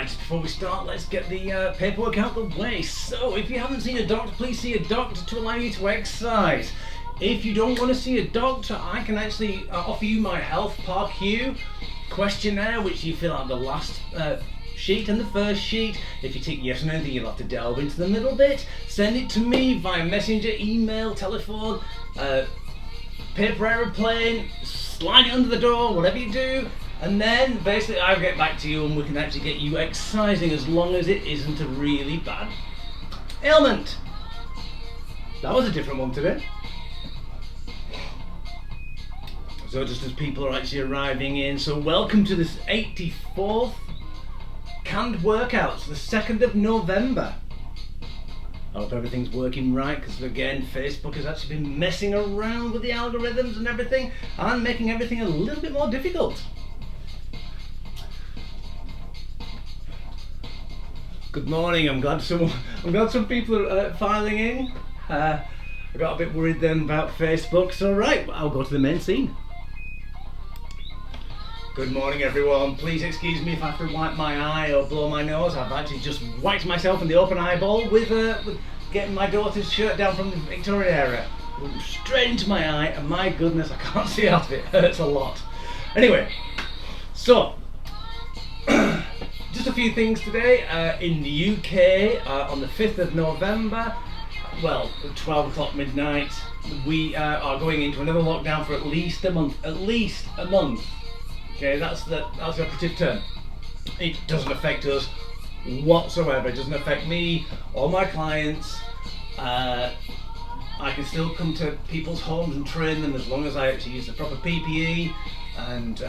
Right, before we start, let's get the paperwork out the way. So, if you haven't seen a doctor, please see a doctor to allow you to exercise. If you don't want to see a doctor, I can actually offer you my Health Park Q questionnaire, which you fill out the last sheet and the first sheet. If you tick yes or no, then you'll have to delve into the middle bit. Send it to me via messenger, email, telephone, paper aeroplane, slide it under the door, whatever you do. And then basically I'll get back to you and we can actually get you exercising, as long as it isn't a really bad ailment. That was a different one today. So just as people are actually arriving in, so welcome to this 84th canned workouts, the 2nd of November. I hope everything's working right, because again, Facebook has actually been messing around with the algorithms and everything and making everything a little bit more difficult. Good morning. I'm glad some people are filing in. I got a bit worried then about Facebook. So right, I'll go to the main scene. Good morning, everyone. Please excuse me if I have to wipe my eye or blow my nose. I've actually just wiped myself in the open eyeball with getting my daughter's shirt down from the Victoria area. Straight into my eye, and my goodness, I can't see out of it. It hurts a lot. Anyway, so just a few things today. In the UK, on the 5th of November, well, 12 o'clock midnight, we are going into another lockdown for at least a month. At least a month. Okay, that's the operative term. It doesn't affect us whatsoever. It doesn't affect me or my clients. I can still come to people's homes and train them, as long as I actually use the proper PPE and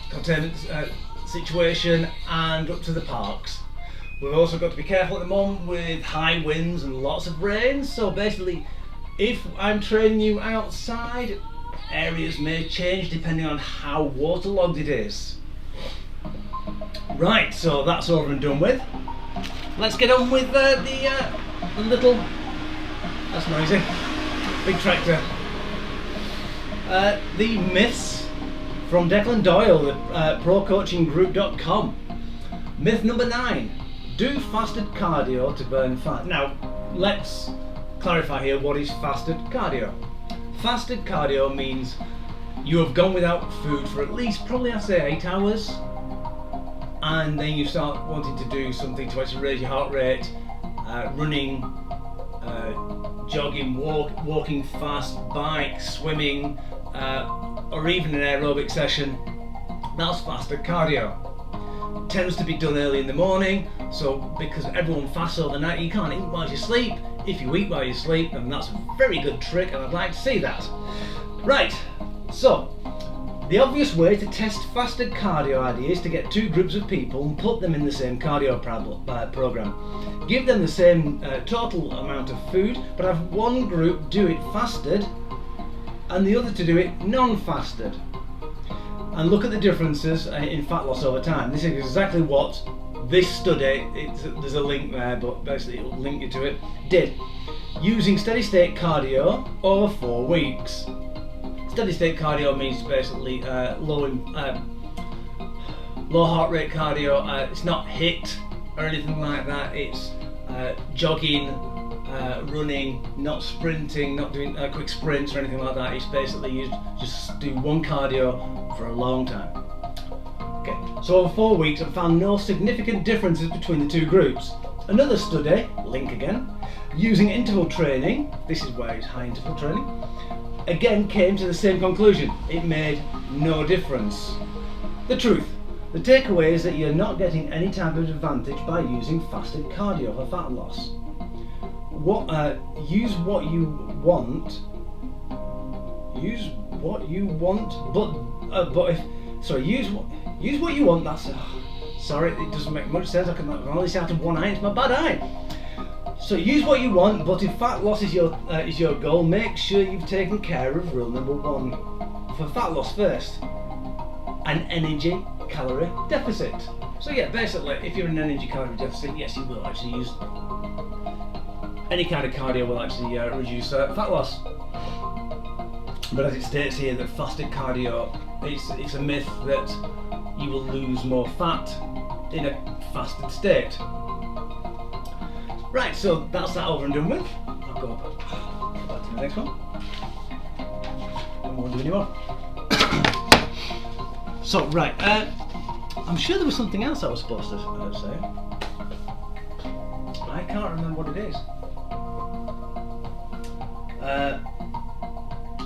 containment situation, and up to the parks. We've also got to be careful at the moment with high winds and lots of rain. So basically, if I'm training you outside, areas may change depending on how waterlogged it is. Right, so that's over and done with. Let's get on with the little, that's noisy, big tractor. The myths from Declan Doyle, procoachinggroup.com. Myth number 9, do fasted cardio to burn fat. Now, let's clarify here, what is fasted cardio? Fasted cardio means you have gone without food for at least, probably I'd say 8 hours, and then you start wanting to do something to actually raise your heart rate, running, jogging, walking fast, bike, swimming, or even an aerobic session. That's fasted cardio. It tends to be done early in the morning, so because everyone fasts overnight, you can't eat while you sleep. If you eat while you sleep, then that's a very good trick, and I'd like to see that. Right, so the obvious way to test fasted cardio idea is to get 2 groups of people and put them in the same cardio program. Give them the same total amount of food, but have one group do it fasted and the other to do it non-fasted, and look at the differences in fat loss over time. This is exactly what this study, there's a link there, but basically it'll link you to it, did, using steady state cardio over 4 weeks. Steady state cardio means basically low heart rate cardio. It's not HIIT or anything like that. It's jogging, running, not sprinting, not doing quick sprints or anything like that. It's basically you just do one cardio for a long time. Okay, so over 4 weeks I've found no significant differences between the 2 groups. Another study, link again, using interval training, this is where it's high interval training, again came to the same conclusion. It made no difference. The truth, the takeaway is that you're not getting any type of advantage by using fasted cardio for fat loss. Use what you want, use what you want, that's, sorry, it doesn't make much sense, I can only see out of one eye, it's my bad eye. So use what you want, but if fat loss is your goal, make sure you've taken care of rule number 1 for fat loss first, an energy calorie deficit. So yeah, basically, if you're in an energy calorie deficit, yes, you will actually use, any kind of cardio will actually reduce fat loss. But as it states here, that fasted cardio, it's a myth that you will lose more fat in a fasted state. Right, so that's that over and done with. I'll go back to the next one. I won't do any more. So, right, I'm sure there was something else I was supposed to say. I can't remember what it is.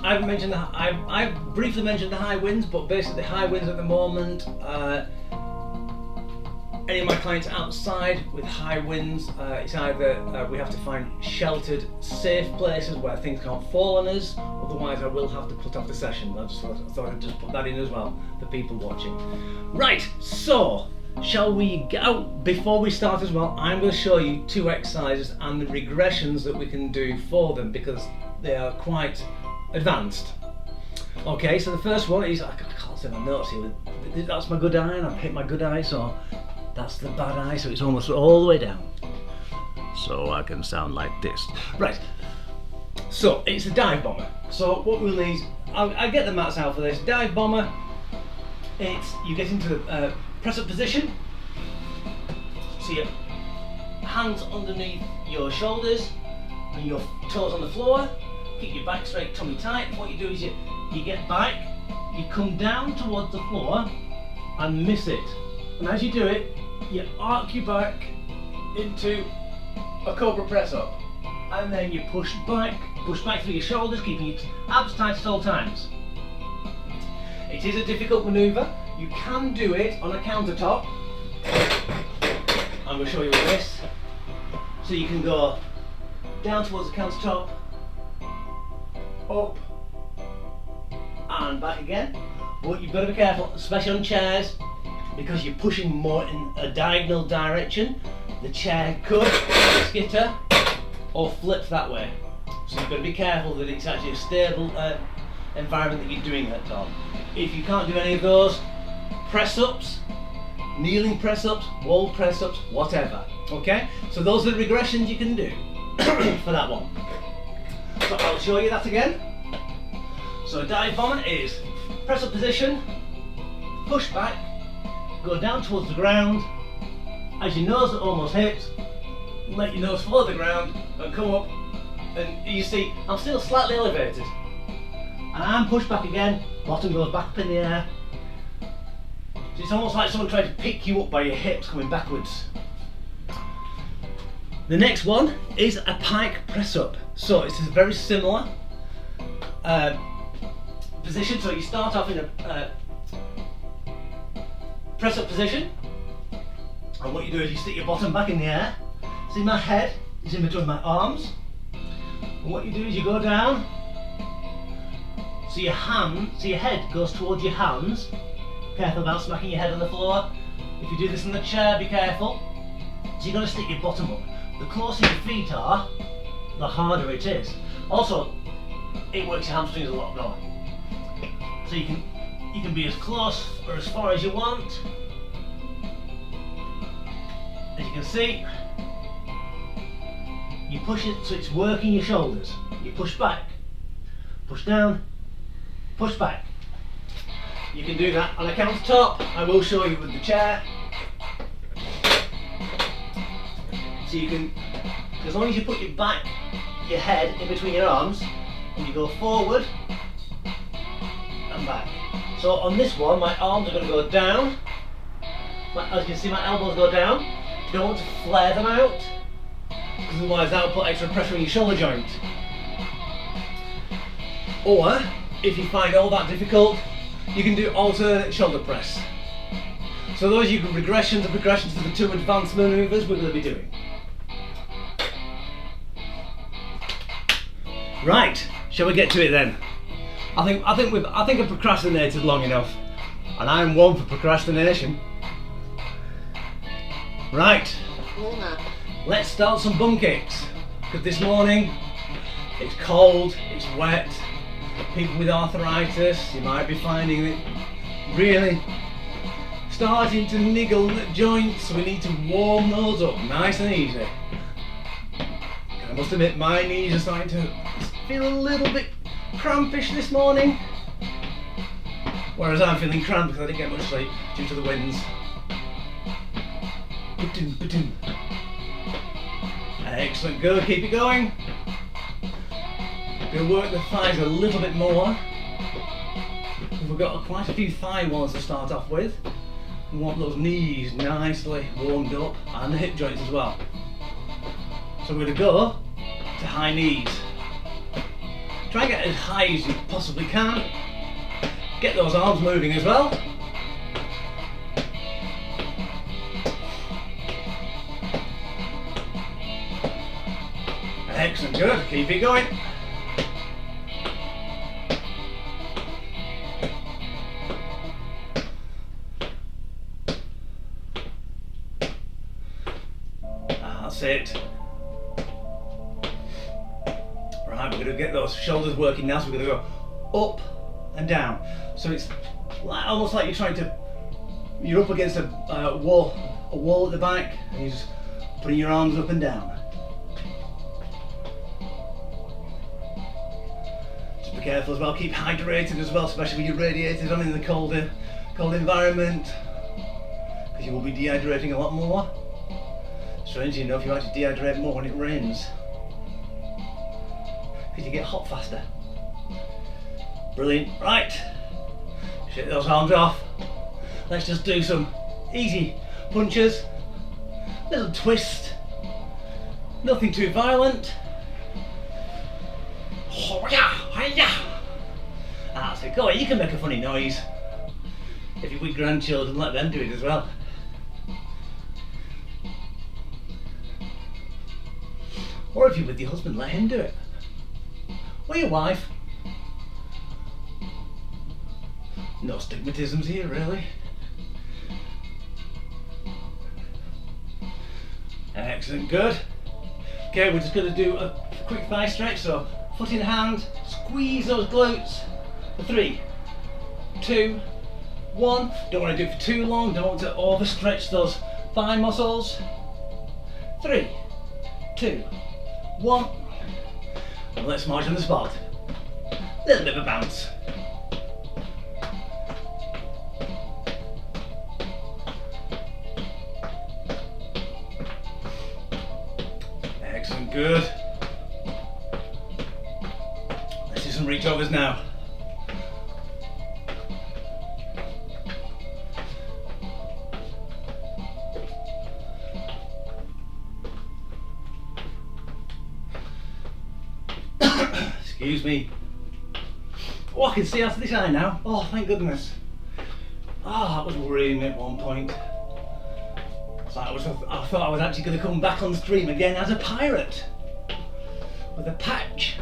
I've briefly mentioned the high winds, but basically high winds at the moment. Any of my clients outside with high winds, it's either we have to find sheltered, safe places where things can't fall on us, otherwise I will have to put off the session. I thought I'd just put that in as well for people watching. Right, so shall we go? Before we start as well, I'm going to show you 2 exercises and the regressions that we can do for them because they are quite advanced. Okay, so the first one is, I can't see my notes here, that's my good eye and I've hit my good eye, so that's the bad eye, so it's almost all the way down. So I can sound like this. Right, so it's a dive bomber. So what we'll need, I'll get the mats out for this. Dive bomber, it's, you get into the press up position. So your hands underneath your shoulders and your toes on the floor. Keep your back straight, tummy tight. What you do is you get back, you come down towards the floor and miss it. And as you do it, you arc your back into a cobra press up. And then you push back through your shoulders, keeping your abs tight at all times. It is a difficult manoeuvre. You can do it on a countertop. I'm going to show you with this. So you can go down towards the countertop, up and back again. But you've got to be careful, especially on chairs, because you're pushing more in a diagonal direction. The chair could skitter or flip that way. So you've got to be careful that it's actually a stable environment that you're doing that on. If you can't do any of those, press ups, kneeling press ups, wall press ups, whatever. Okay? So those are the regressions you can do for that one. So I'll show you that again. So a dive bomber is press up position, push back, go down towards the ground, as your nose almost hits, let your nose follow the ground and come up, and you see I'm still slightly elevated. And I'm pushed back again, bottom goes back up in the air. So it's almost like someone tried to pick you up by your hips coming backwards. The next one is a pike press up. So it's a very similar position. So you start off in a press up position, and what you do is you stick your bottom back in the air. See, my head is in between my arms, and what you do is you go down. So your head goes towards your hands. Careful about smacking your head on the floor. If you do this in the chair, be careful. So you're going to stick your bottom up. The closer your feet are, the harder it is. Also, it works your hamstrings a lot more. So you can be as close or as far as you want. As you can see, you push it so it's working your shoulders. You push back, push down, push back. You can do that on a countertop. I will show you with the chair. So you can, as long as you put your head in between your arms, and you go forward and back. So on this one, my arms are going to go down. As you can see, my elbows go down. You don't want to flare them out, because otherwise that will put extra pressure on your shoulder joint. Or, if you find all that difficult, you can do alternate shoulder press. So those are your regressions and progressions to the 2 advanced manoeuvres we're going to be doing. Right, shall we get to it then? I think I've procrastinated long enough, and I'm one for procrastination. Right, let's start some bum kicks, because this morning it's cold, it's wet. People with arthritis, you might be finding it really starting to niggle the joints, so we need to warm those up nice and easy. I must admit, my knees are starting to feel a little bit crampish this morning, whereas I'm feeling cramped because I didn't get much sleep due to the winds. Excellent, good, keep it going. We'll work the thighs a little bit more. We've got quite a few thigh ones to start off with. We want those knees nicely warmed up and the hip joints as well. So we're going to go to high knees. Try and get as high as you possibly can. Get those arms moving as well. Excellent, good, keep it going. That's it. Right, we're going to get those shoulders working now, so we're going to go up and down. So it's like, almost like you're up against a wall at the back, and you're just putting your arms up and down. Just be careful as well, keep hydrated as well, especially when you're radiated on in the cold environment, because you will be dehydrating a lot more. Strangely enough, you actually dehydrate more when it rains, because you get hot faster. Brilliant. Right, shake those arms off. Let's just do some easy punches, little twist, nothing too violent. That's it. Go on, you can make a funny noise. If you're with grandchildren, let them do it as well. Or if you're with your husband, let him do it. Or your wife. No stigmatisms here, really. Excellent, good. Okay, we're just going to do a quick thigh stretch. So, foot in hand, squeeze those glutes for 3, 2, 1. Don't want to do it for too long, don't want to overstretch those thigh muscles. 3, 2, 1, and let's march on the spot. Little bit of a bounce. Excellent, good. Let's do some reach overs now. Excuse me. Oh, I can see out of this eye now. Oh, thank goodness. Oh, that was worrying me at one point. So I thought I was actually going to come back on stream again as a pirate with a patch.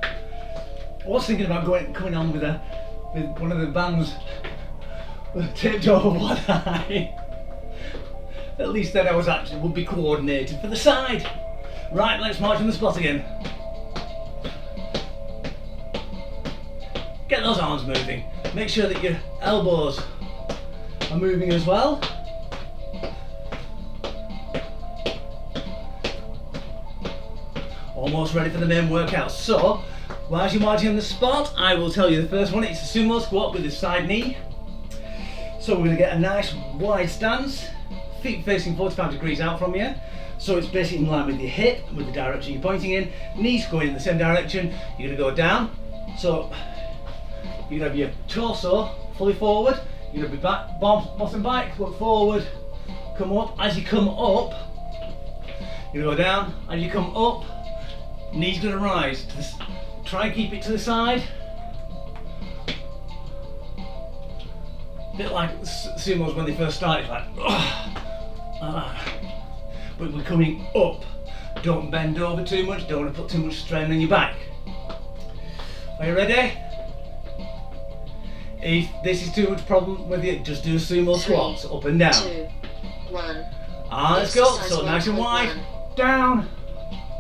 I was thinking about coming on with one of the bands taped over one eye. At least then I would be coordinated for the side. Right, let's march on the spot again. Get those arms moving. Make sure that your elbows are moving as well. Almost ready for the main workout. So, whilst you're marching on the spot, I will tell you the first one. It's a sumo squat with the side knee. So we're going to get a nice wide stance, feet facing 45 degrees out from you. So it's basically in line with your hip, with the direction you're pointing in. Knees going in the same direction. You're going to go down. So you're going to have your torso fully forward. You're going to be back, bottom back, look forward, come up. As you come up, you're going to go down. As you come up, knees going to rise. Try and keep it to the side. A bit like sumos when they first started, like but we're coming up. Don't bend over too much, don't want to put too much strain on your back. Are you ready? If this is too much problem with you, just do sumo squats, up and down. 2, 1. Let's go. So nice and wide. Down,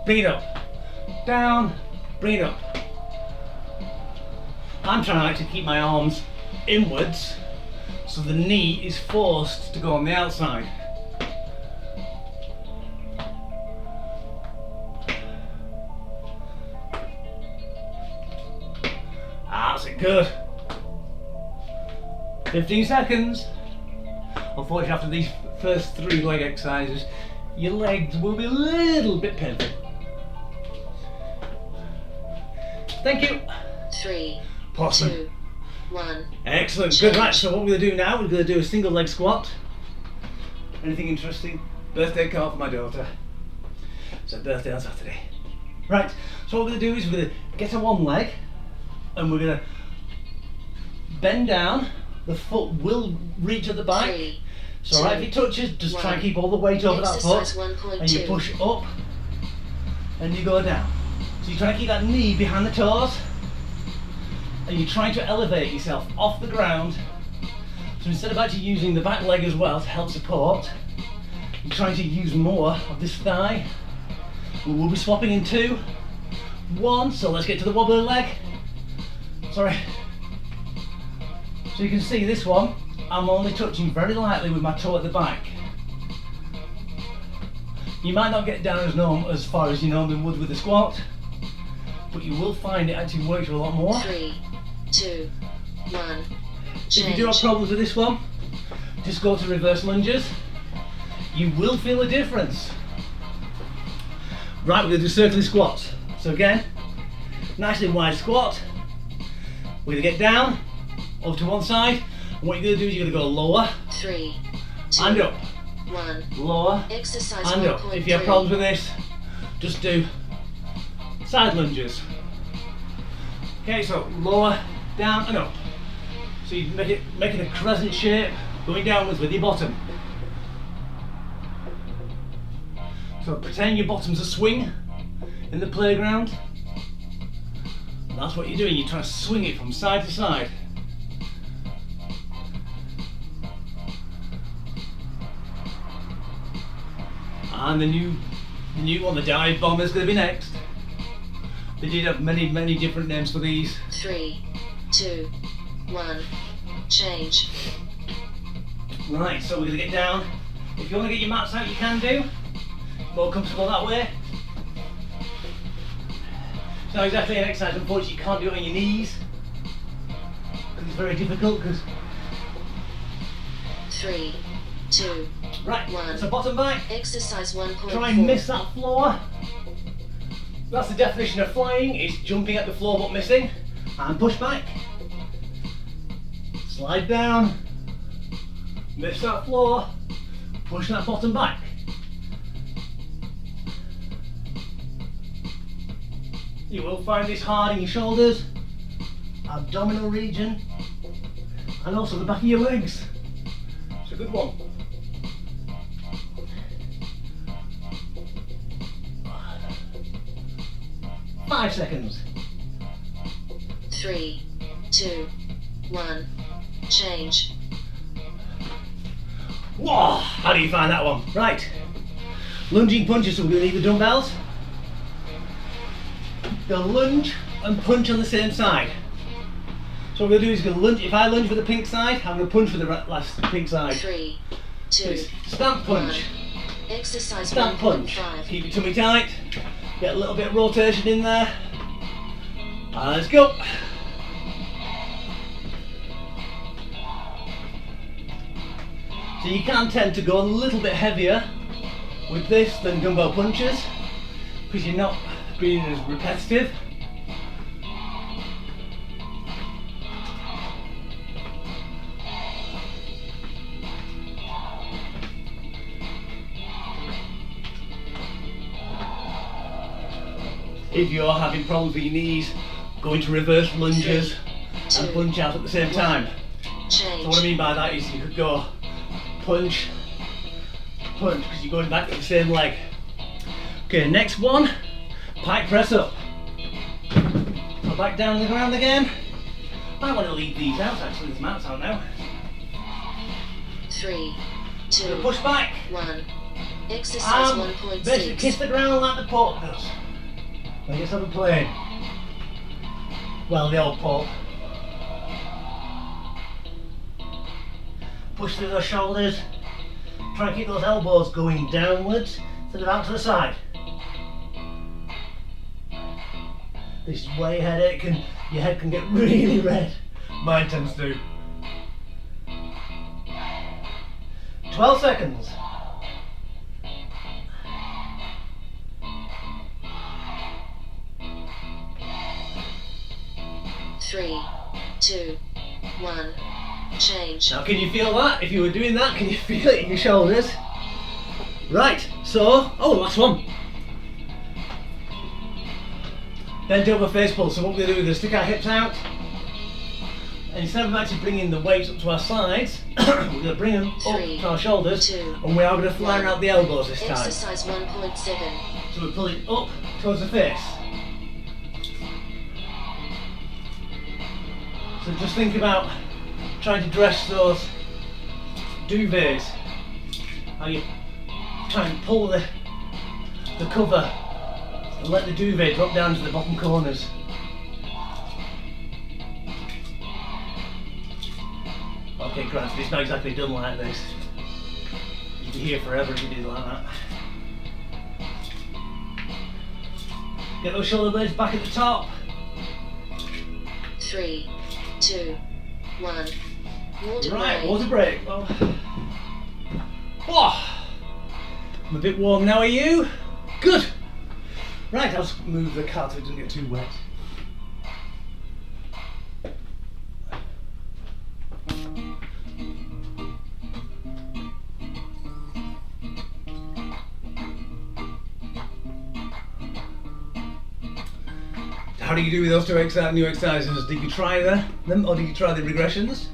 bring it up. Down, bring it up. I'm trying to actually keep my arms inwards, so the knee is forced to go on the outside. That's it, good. 15 seconds. unfortunately after these first 3 leg exercises, your legs will be a little bit painful. Thank you. 3, Awesome. 2, 1. Excellent. Change. Good. Right. So what we're going to do now, we're going to do a single leg squat. Anything interesting? Birthday card for my daughter. It's her birthday on Saturday. Right. So what we're going to do is we're going to get on one leg, and we're going to bend down. The foot will reach at the back. 3, So right, if it touches, just try and keep all the weight over that Exercise foot, 1.2. and you push up, and you go down. So you try to keep that knee behind the toes, and you're trying to elevate yourself off the ground. So instead of actually using the back leg as well to help support, you're trying to use more of this thigh. We'll be swapping in 2, 1. So let's get to the wobbly leg. Sorry. So you can see this one, I'm only touching very lightly with my toe at the back. You might not get down as far as you normally would with the squat, but you will find it actually works a lot more. 3, 2, 1. If you do have problems with this one, just go to reverse lunges. You will feel a difference. Right, we're going to do circular squats. So again, nicely wide squat. We're going to get down, over to one side. And what you're going to do is you're going to go lower 3, 2, and up. 1. Lower Exercise and up. If you have 1.3. problems with this, just do side lunges. Okay, so lower, down and up. So you make it making a crescent shape, going downwards with your bottom. So pretend your bottom's a swing in the playground. And that's what you're doing. You're trying to swing it from side to side. And the new one, the dive bomber, is going to be next. They did have many different names for these. 3, 2, 1. Change. Right, so we're going to get down. If you want to get your mats out, you can do. More comfortable that way. It's not exactly an exercise, unfortunately you can't do it on your knees. Because it's very difficult. 3, 2, Right, 1. so bottom back. Exercise 1.4. Try and miss that floor. That's the definition of flying, it's jumping at the floor but missing. And push back. Slide down. Miss that floor. Push that bottom back. You will find this hard in your shoulders, abdominal region, and also the back of your legs. It's a good one. Five seconds. 3, 2, 1. Change. Whoa! How do you find that one? Right. Lunging punches, so we're going to need the dumbbells. Go lunge and punch on the same side. So what we're going to do is going to lunge. If I lunge for the pink side, I'm going to punch for the last pink side. 3, 2, So it's stamp punch. 1. Exercise Stamp punch. 1.5. Keep your tummy tight. Get a little bit of rotation in there. And let's go. So you can tend to go a little bit heavier with this than dumbbell punches because you're not being as repetitive. If you're having problems with your knees, go into reverse lunges 3, and punch out at the same time. Change. So what I mean by that is you could go punch, punch, because you're going back to the same leg. Okay, next one, pike press up. Go back down to the ground again. I want to leave these out actually, there's mats out now. 3, 2, So push back. 1. Exercise Basically 1.6. kiss the ground like the pork does. Like it's on a plane. Well, the old pork. Push through those shoulders. Try and keep those elbows going downwards instead of out to the side. This is where your head can get really red. Mine tends to. 12 seconds. 3, 2, 1, change. Now can you feel that? If you were doing that, can you feel it in your shoulders? Right, so, oh, last one. Bend over face pull. So what we're going to do is we're going to stick our hips out. And instead of actually bringing the weights up to our sides, we're going to bring them up to our shoulders. 2, And we are going to fly out the elbows this time. Exercise 1.7. So we're pulling up towards the face. So just think about trying to dress those duvets. How you try and pull the cover and let the duvet drop down to the bottom corners. Okay, granted, it's not exactly done like this. You'd be here forever if you did it like that. Get those shoulder blades back at the top. 3, 2, 1. Water Right, break. water break. Oh. I'm a bit warm now, are you? Good. Right, I'll just move the cart so it doesn't get too wet. How do you do with those two new exercises? Did you try them or did you try the regressions?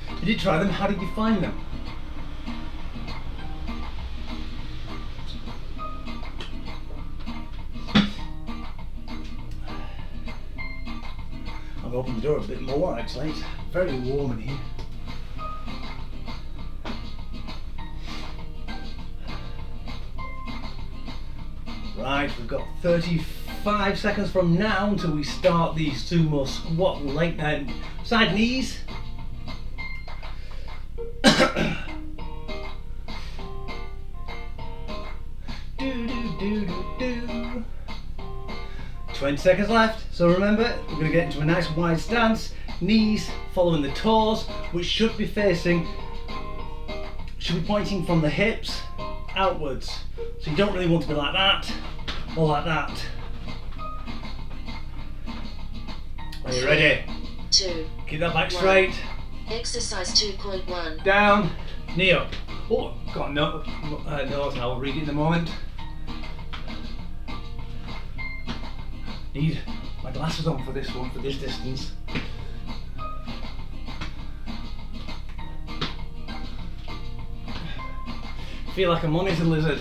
If you did try them, how did you find them? I'll open the door a bit more actually, it's very warm in here. Right, we've got 35 seconds from now until we start the sumo squat leg side knees. do, do, do, do, do. 20 seconds left, so remember, we're going to get into a nice wide stance, knees following the toes, which should be pointing from the hips outwards. So you don't really want to be like that, or like that. Are you ready? 2. Keep that back 1. straight. Exercise 2.1. Down, knee up. Oh, got no, I'll read it in a moment. Need my glasses on for this one, for this distance. Feel like a monitor lizard.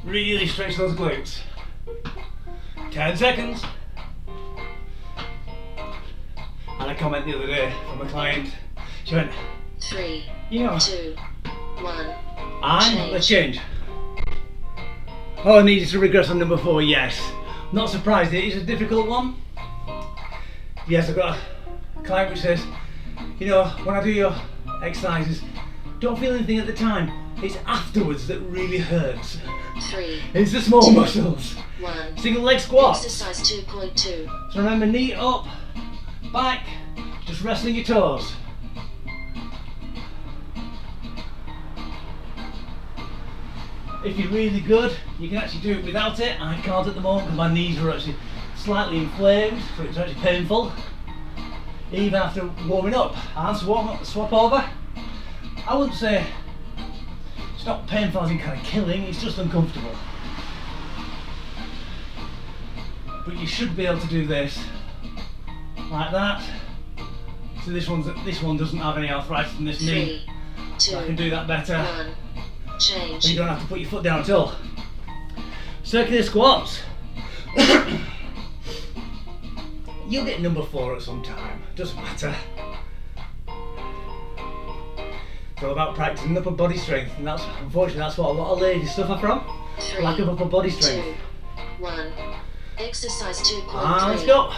Really stretch those glutes. 10 seconds. I had a comment the other day from a client. She went, 3, you know, 2, 1. let's change. Oh, I needed to regress on number 4, yes. Not surprised, it is a difficult one. Yes, I've got a client which says, you know, when I do your exercises, don't feel anything at the time. It's afterwards that really hurts. 3, It's the small muscles. 1. Single leg squat. Exercise 2.2. So remember, knee up, back, just resting your toes. If you're really good, you can actually do it without it. I can't at the moment because my knees are actually slightly inflamed, so it's actually painful. Even after warming up, and swap over. I wouldn't say it's not painful as in kind of killing, it's just uncomfortable. But you should be able to do this like that. So this one doesn't have any arthritis in this knee. 3, 2, So I can do that better. 1. Change. You don't have to put your foot down at all. Circular squats. You'll get number 4 at some time. Doesn't matter. It's all about practicing upper body strength, and unfortunately that's what a lot of ladies suffer from. 3, Lack of upper body strength. 2, 1. Exercise 2.3. And let's go.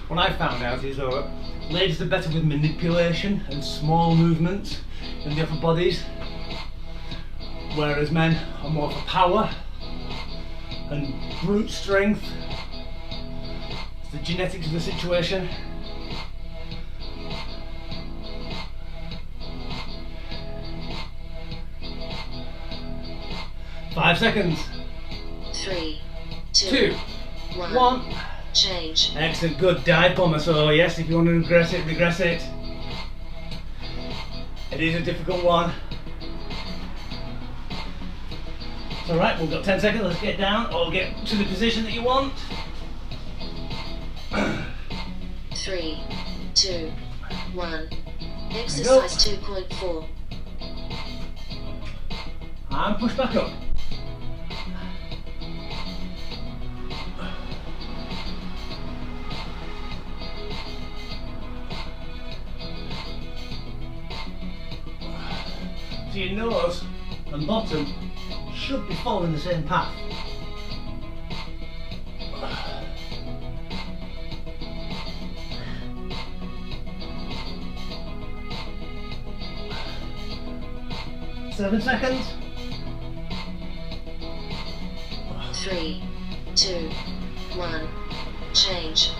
What I found out is that ladies are better with manipulation and small movements than the upper bodies. whereas men are more for power and brute strength. It's the genetics of the situation. Five seconds. 3, 2, Two, 1. one. Change. Excellent, good dive bomber. So yes, if you want to regress it, regress it. It is a difficult one. It's alright, we've got 10 seconds, let's get down or get to the position that you want. 3, 2, 1. Exercise 2.4. And push back up. So your nose and bottom should be following the same path. Seven seconds. 3, 2, 1. Change.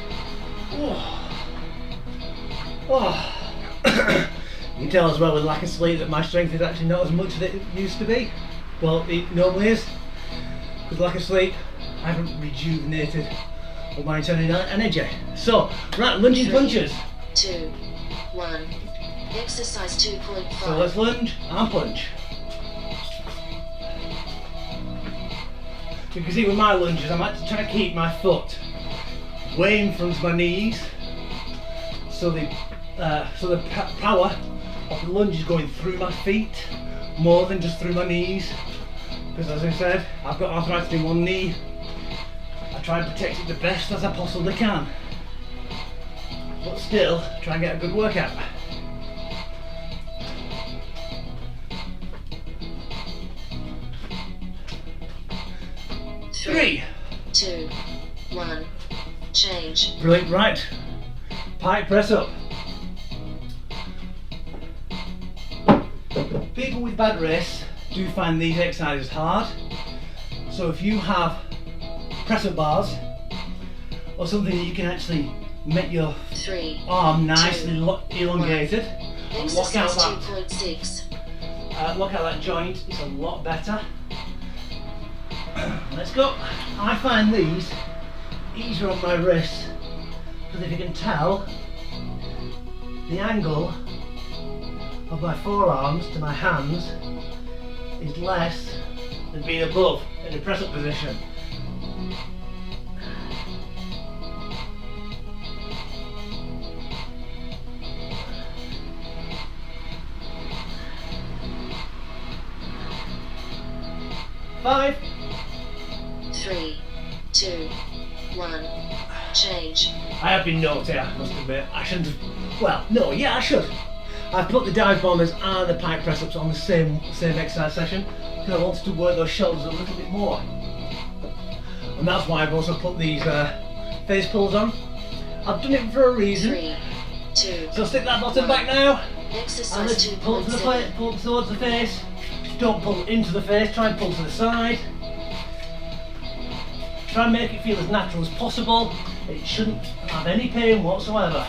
You can tell as well with lack of sleep that my strength is actually not as much as it used to be. Well, it normally is. With lack of sleep, I haven't rejuvenated all my internal energy. So, right, lunging 3, punches. 2, 1. Exercise 2.5. So let's lunge and punch. You can see with my lunges, I'm actually trying to keep my foot way in front of my knees, so the power of the lunge is going through my feet more than just through my knees. Because as I said, I've got arthritis in one knee. I try and protect it the best as I possibly can, but still try and get a good workout. Three, 2, 1. Change. brilliant, right. Pike press up. People with bad wrists do find these exercises hard. So if you have press up bars or something that you can actually make your 3, arm nicely 2, elongated, and lock out Exercise that 2.6. lock out that joint, it's a lot better. Let's go. I find these easier on my wrists because if you can tell, the angle of my forearms to my hands is less than being above in the press up position. Five, 3, 2, 1. Change. I have been naughty, I must admit. I shouldn't have. Well, no, yeah, I should. I've put the dive bombers and the pike press ups on the same exercise session because I wanted to work those shoulders a little bit more. And that's why I've also put these face pulls on. I've done it for a reason. 3, 2. So stick that bottom back now. And Exercise let's pull to the face, 2.7. pull towards the face. Don't pull into the face, try and pull to the side. Try and make it feel as natural as possible. It shouldn't have any pain whatsoever.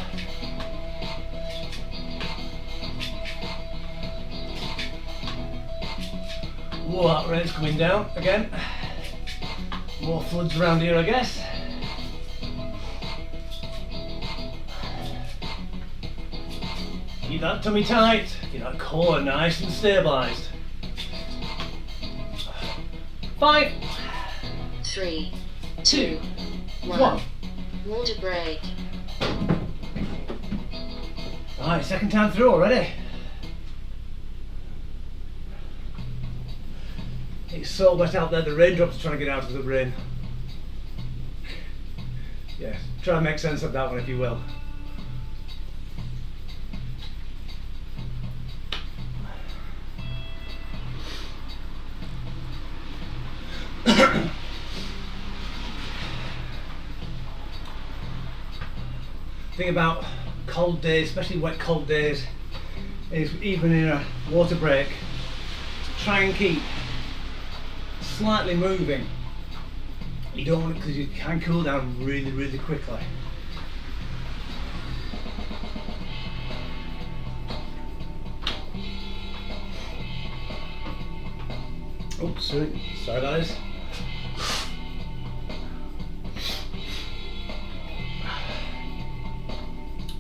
Whoa, that rate's coming down again. More floods around here, I guess. Keep that tummy tight, keep that core nice and stabilised. 5, 3, 2, 2, 1. 1. Water break. Alright, second time through already. It's so wet out there, the raindrops are trying to get out of the rain. Yeah, try and make sense of that one if you will. Thing about cold days, especially wet cold days, is even in a water break, try and keep slightly moving. You don't want it because you can cool down really, really quickly. Oops, sorry guys.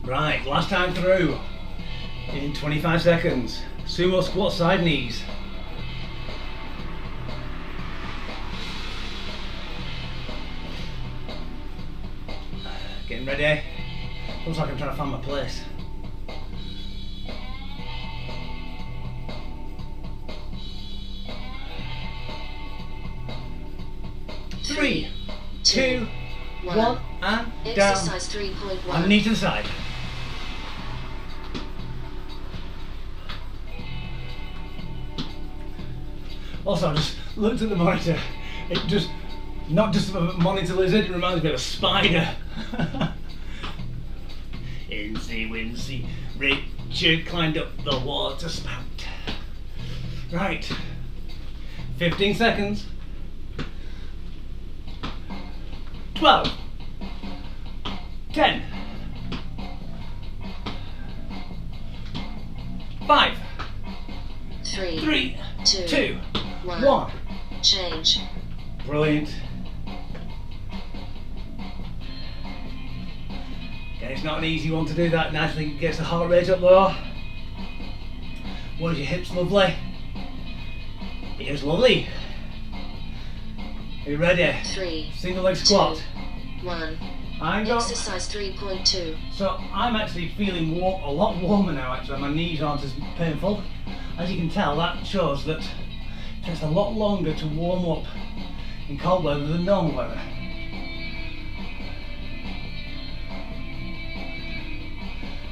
Right, last time through in 25 seconds. Sumo squat side knees. Getting ready. Looks like I'm trying to find my place. Three, two, one, and down. Exercise 3.1. And knee to the side. Also, I just looked at the monitor. It just, not just a monitor lizard, it reminds me of a spider. Incy Wincy, Richard climbed up the water spout. Right, 15 seconds. 12, 10, 5, 3, 2, 1. Change. Brilliant. Okay, it's not an easy one to do that. Naturally gets the heart rate up though. Was your hips lovely? Here's lovely. Are you ready? 3, Single leg squat. 2, 1. And go. Exercise 3.2. So I'm actually feeling a lot warmer now actually. My knees aren't as painful. As you can tell, that shows that it takes a lot longer to warm up in cold weather than normal weather.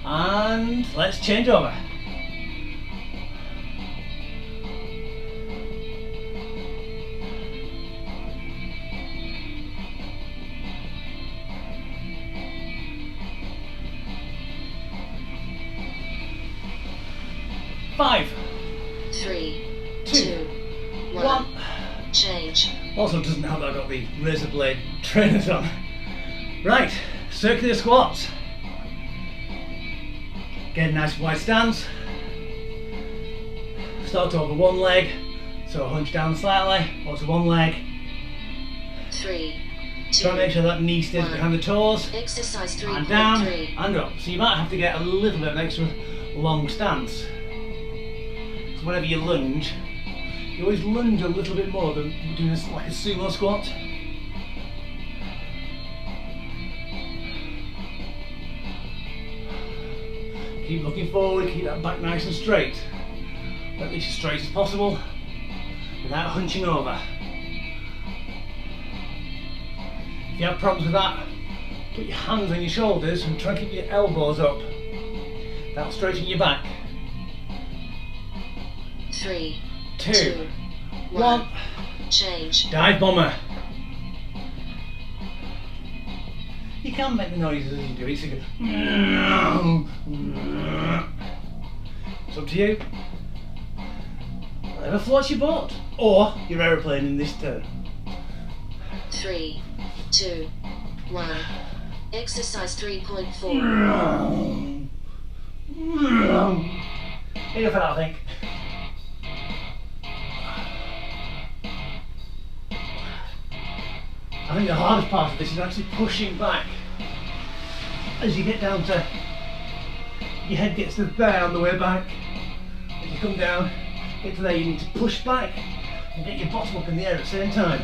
And let's change over. Five, 3, 2, 2, 1. Change. Also doesn't help that I've got the razor blade trainers on. Right, circular squats. Get a nice wide stance. Start over one leg, so hunch down slightly, onto one leg. 3, 2, Try to make sure that knee stays 1. behind the toes. Exercise And down 3.3. and up. So you might have to get a little bit of an extra long stance. So whenever you lunge, you always lunge a little bit more than doing this like a sumo squat. Keep looking forward, keep that back nice and straight. At least as straight as possible without hunching over. If you have problems with that, put your hands on your shoulders and try and keep your elbows up. That'll straighten your back. 3, 2, 2, 1. Change. Dive bomber. You can make the noises as you do it, so you go. It's up to you. Whatever floats your boat. Or your aeroplane in this turn. 3, 2, 1. Exercise 3.4. Enough of that, I think. I think the hardest part of this is actually pushing back. As you get down to, your head gets to there on the way back. As you come down, get to there, you need to push back and get your bottom up in the air at the same time.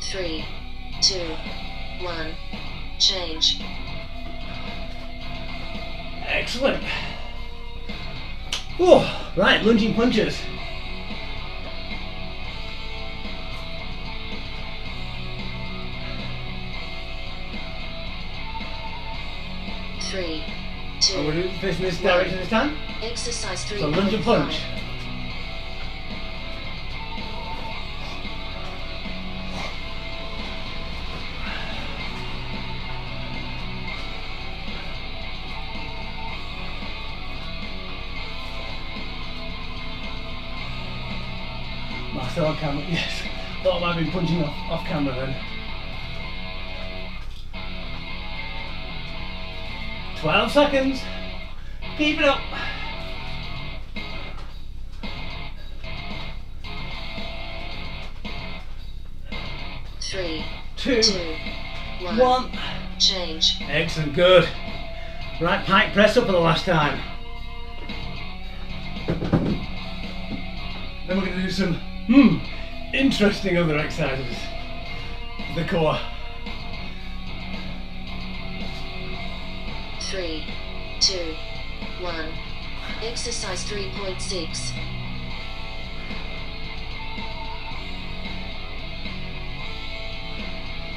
Three, 2, 1. Change. Excellent. Oh, right, lunging punches. Three, And we're 2. facing this direction this time. Exercise So lunge and 3.5. punch. still on camera? Yes. Thought I might have been punching off camera then. 12 seconds. Keep it up. 3, 2, 1. 1. Change. Excellent, good. Right, pike press up for the last time. Then we're going to do some interesting other exercises. The core. 3, 2, 1. Exercise 3.6.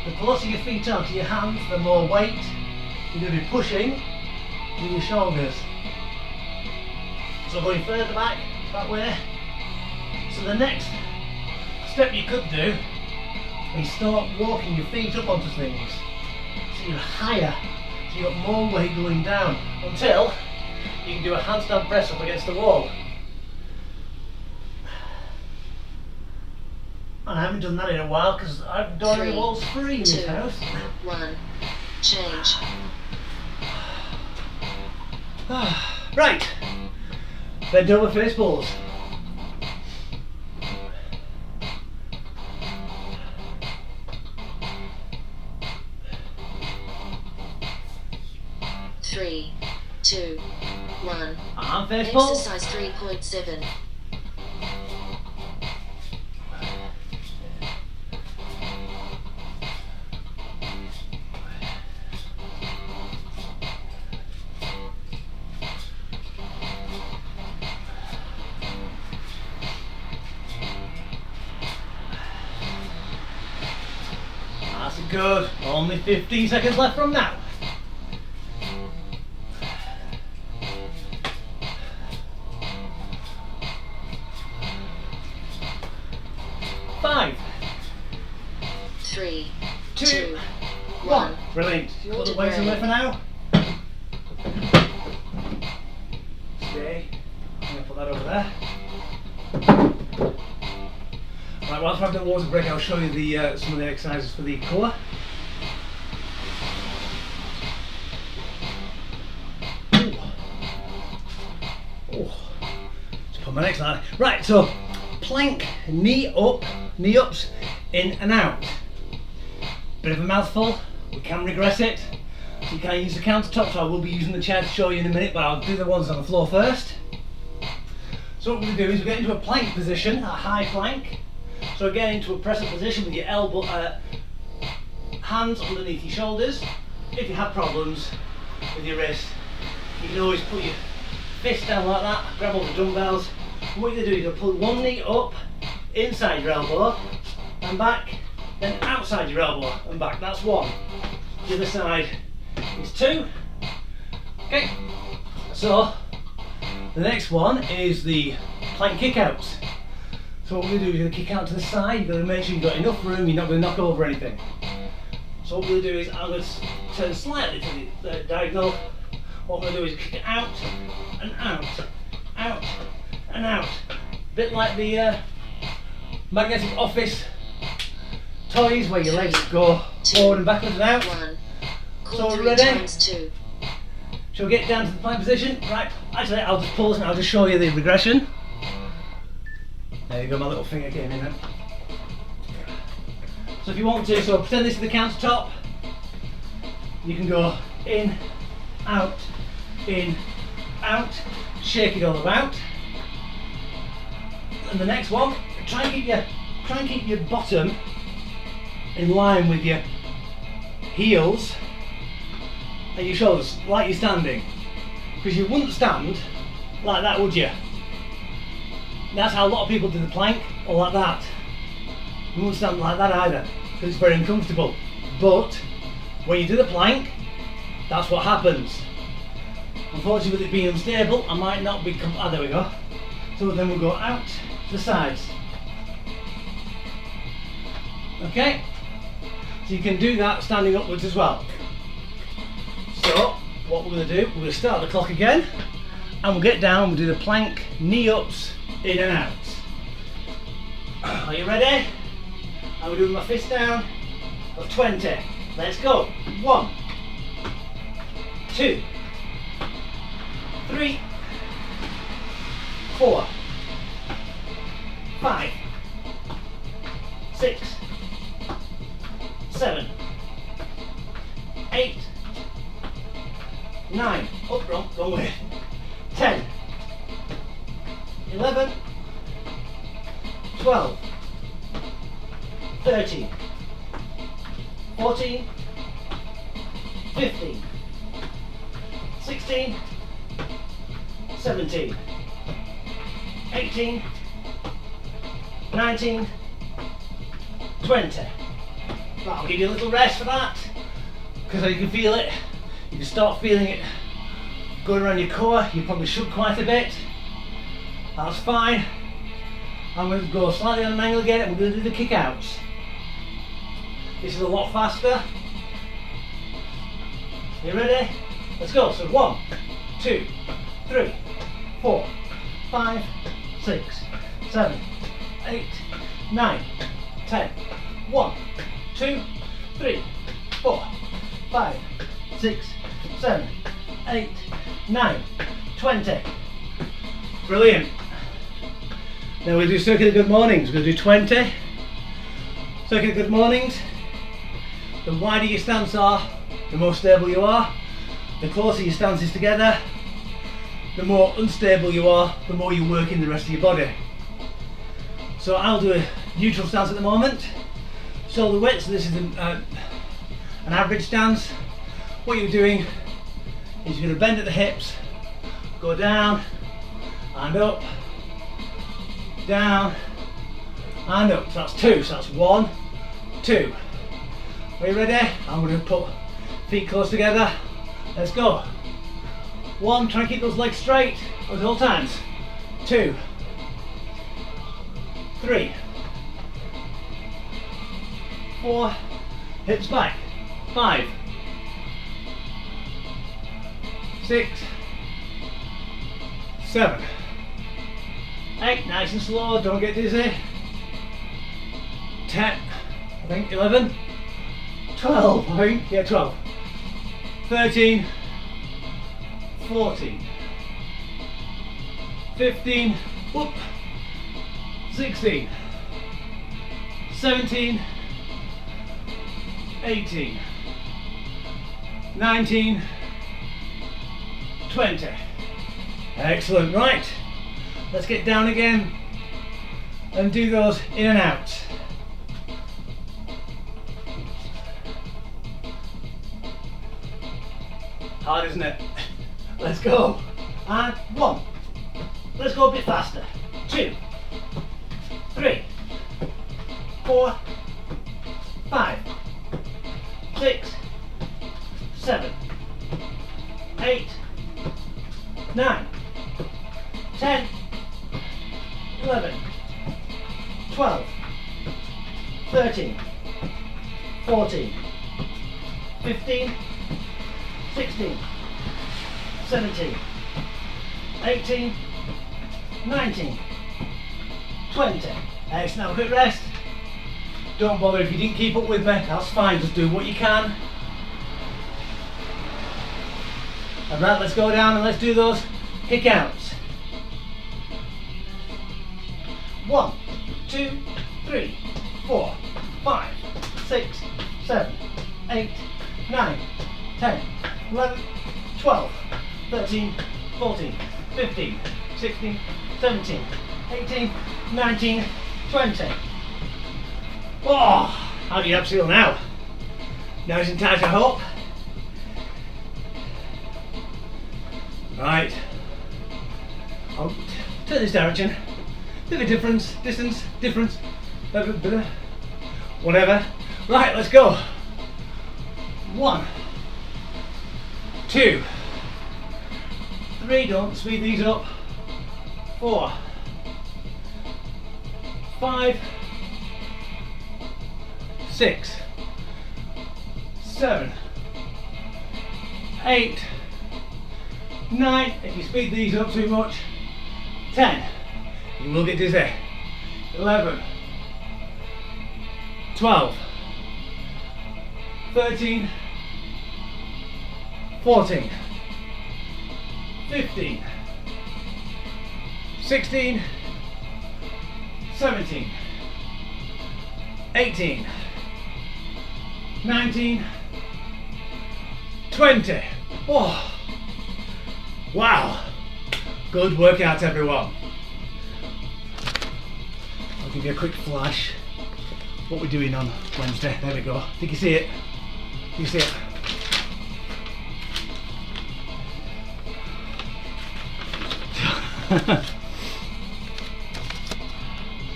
The closer your feet are to your hands, the more weight you're going to be pushing with your shoulders. So going further back, that way. So the next step you could do is start walking your feet up onto things. So you're higher, so you've got more weight going down until you can do a handstand press up against the wall. And I haven't done that in a while because I've done the walls free in this 2, house. 1. Change. Right, bend over face balls. Three, 2, 1. Arm face ball. Exercise 3.7. That's good. Only 15 seconds left from now. 5, 3, 2, 2, 1. 1. Brilliant. Put the weights away for now. Stay. I'm going to put that over there. Right, whilst I've done water break, I'll show you the some of the exercises for the core. Just put my next line. Right, so plank, knee ups, in and out. Bit of a mouthful, we can regress it. So you can use the countertop, so I will be using the chair to show you in a minute, but I'll do the ones on the floor first. So what we're going to do is we get into a plank position, a high plank. So again, into a press up position with your elbow, hands underneath your shoulders. If you have problems with your wrist, you can always put your fist down like that, grab all the dumbbells. And what you're going to do is you're going to pull one knee up, inside your elbow, and back, then outside your elbow and back. That's 1. The other side is 2. Okay, so the next one is the plank kickouts. So what we're going to do is you're going to kick out to the side. You've got to make sure you've got enough room, you're not going to knock over anything. So what we're going to do is I'm going to turn slightly to the diagonal. What we're going to do is kick it out and out, out and out. A bit like the magnetic office toys where your legs go forward and backwards and out. 1. So Call we're 3 ready? times 2. Shall we get down to the plank position? Right, actually I'll just pause and I'll just show you the regression. There you go, my little finger came in then. So if you want to, so pretend this is the countertop. You can go in, out, shake it all about. And the next one, try and keep your bottom in line with your heels and your shoulders, like you're standing. Because you wouldn't stand like that, would you? That's how a lot of people do the plank, or like that. You wouldn't stand like that either, because it's very uncomfortable. But when you do the plank, that's what happens. Unfortunately, with it being unstable, I might not be. There we go. So then we'll go out to the sides. Okay. So you can do that standing upwards as well. So what we're going to do, we're going to start the clock again, and we'll get down. We'll do the plank, knee ups, in and out. Are you ready? I'm doing my fist down of 20. Let's go. 1, 2, 3, 4, 5, 6, 7, 8, 9, oh wrong way, 10, 11, 12, 13, 14, 15, 16, 17, 18, 19, 20. Right, I'll give you a little rest for that, because you can feel it. You can start feeling it going around your core. You probably shook quite a bit. That's fine. I'm going to go slightly on an angle again and we're going to do the kick outs. This is a lot faster. You ready? Let's go. So 1, 2, 3, 4, 5, 6, 7, 8, 9, 10. 1, 2, 3, 4, 5, 6, 7, 8, 9, 20. Brilliant. Now we'll do circular good mornings. We'll do 20 circular good mornings. The wider your stance are, the more stable you are. The closer your stance is together, the more unstable you are, the more you're working the rest of your body. So I'll do a neutral stance at the moment. Shoulder width, so this is an average stance. What you're doing is you're going to bend at the hips, go down and up, down and up. So that's 2, so that's 1, 2. Are you ready? I'm going to put feet close together. Let's go. 1, try and keep those legs straight at all times. 2, 3, 4, hips back. 5, 6, 7, 8, nice and slow, don't get dizzy. 10, I think 11, 12, I think, yeah 12, 13, 14, 15, whoop, 16, 17, 18, 19, 20. Excellent, right. Let's get down again and do those in and out. Hard, isn't it? Let's go. And 1. Let's go a bit faster. 2, 3, 4, 5, 6, 7, 8, 9, 10, 11, 12, 13, 14, 15, 16, 17, 18, 19, 20. Excellent. Now a quick rest. Don't bother if you didn't keep up with me, that's fine, just do what you can. And right, let's go down and let's do those kick outs. 1, 2, 3, 4, 5, 6, 7, 8, 9, 10, 11, 12, 13, 14, 15, 16, 17, 18, 19, 20. Oh, how do you feel now? Nice and tight, I hope. Right. I'll turn this direction. Bit of a difference, distance, difference, whatever. Right, let's go. 1, 2, 3, don't speed these up. 4, 5, 6, 7, 8, 9, if you speed these up too much, 10, you will get dizzy, 11, 12, 13, 14, 15, 16, 17, 18, 19, 20. Oh, wow. Good workout, everyone. I'll give you a quick flash. What we're doing on Wednesday. There we go. Did you see it? Did you see it?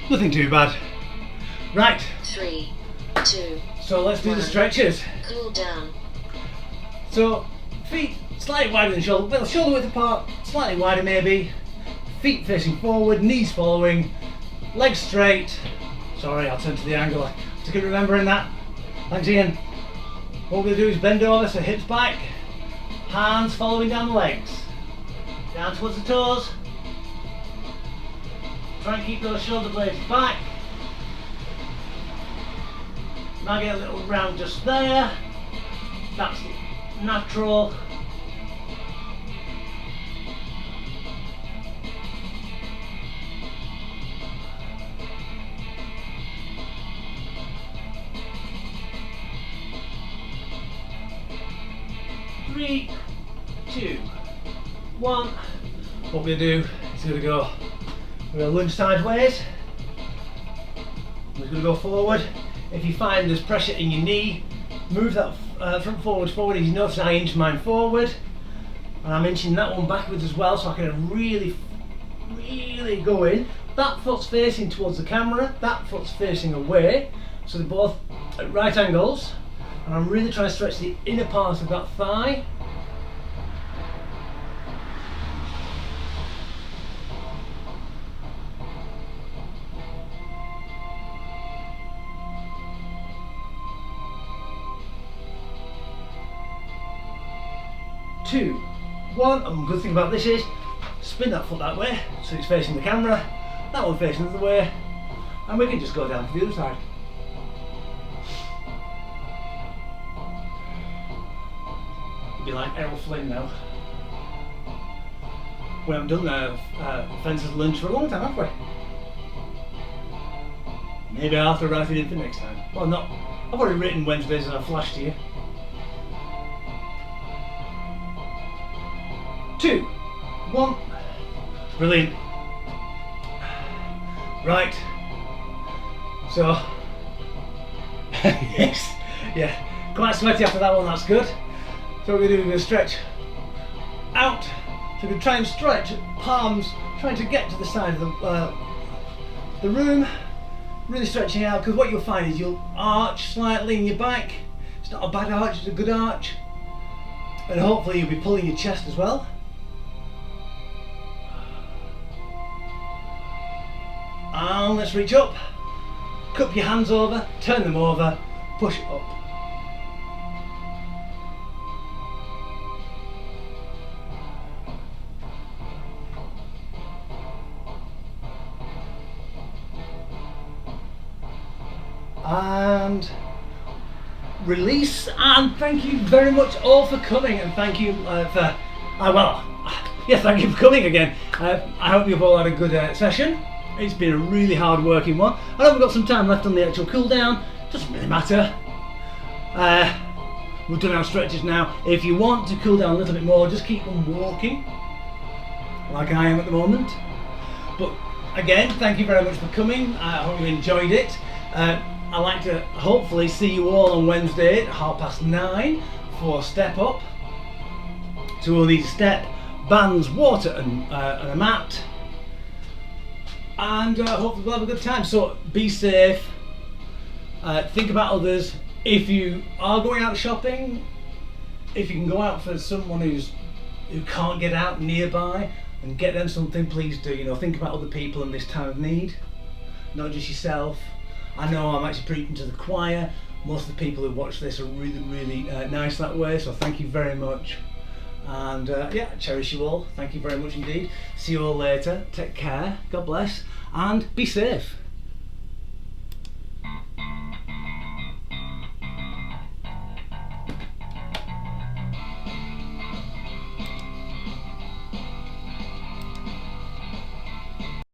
Nothing too bad. Right. 3, 2. So let's do the 1. stretches. Cool down. So feet slightly wider than shoulder, well, shoulder width apart, slightly wider maybe. Feet facing forward, knees following, legs straight. Sorry, I'll turn to the angle. Just keep remembering that. Thanks, Ian. What we're going to do is bend over, so hips back, hands following down the legs, down towards the toes. Try and keep those shoulder blades back. Now get a little round just there. That's natural. Three, two, one. What we're going to do is we're going to lunge sideways. We're going to go forward. If you find there's pressure in your knee, move that front forward. As you notice, I inch mine forward, and I'm inching that one backwards as well, so I can really go in. That foot's facing towards the camera, that foot's facing away, so they're both at right angles. And I'm really trying to stretch the inner part of that thigh. Two, one, and the good thing about this is, spin that foot that way, so it's facing the camera, that one facing the other way, and we can just go down to the other side. Be like Errol Flynn now. We haven't done fences lunge for a long time, have we? Maybe I'll have to write it in for next time. Well, not. I've already written Wednesdays and I've flashed to you. 2, 1. Brilliant. Right. So. Yes. Yeah. Quite sweaty after that one. That's good. So what we're going to do, we're going to stretch out. So we're going to try and stretch palms, trying to get to the side of the room. Really stretching out, because what you'll find is you'll arch slightly in your back. It's not a bad arch, it's a good arch. And hopefully you'll be pulling your chest as well. And let's reach up. Cup your hands over, turn them over, push up. And release, and thank you very much all for coming, and thank you thank you for coming again. I hope you've all had a good session. It's been a really hard working one. I know we've got some time left on the actual cool down, doesn't really matter. We've done our stretches now. If you want to cool down a little bit more, just keep on walking like I am at the moment. But again, thank you very much for coming. I hope you enjoyed it. I'd like to hopefully see you all on Wednesday at 9:30 for Step Up. So we'll need a step, bands, water and a mat. And hopefully we'll have a good time. So be safe, think about others. If you are going out shopping, if you can go out for someone who can't get out nearby and get them something, please do. You know, think about other people in this time of need, not just yourself. I know I'm actually preaching to the choir. Most of the people who watch this are really nice that way, so thank you very much. And yeah, cherish you all. Thank you very much indeed. See you all later. Take care. God bless. And be safe.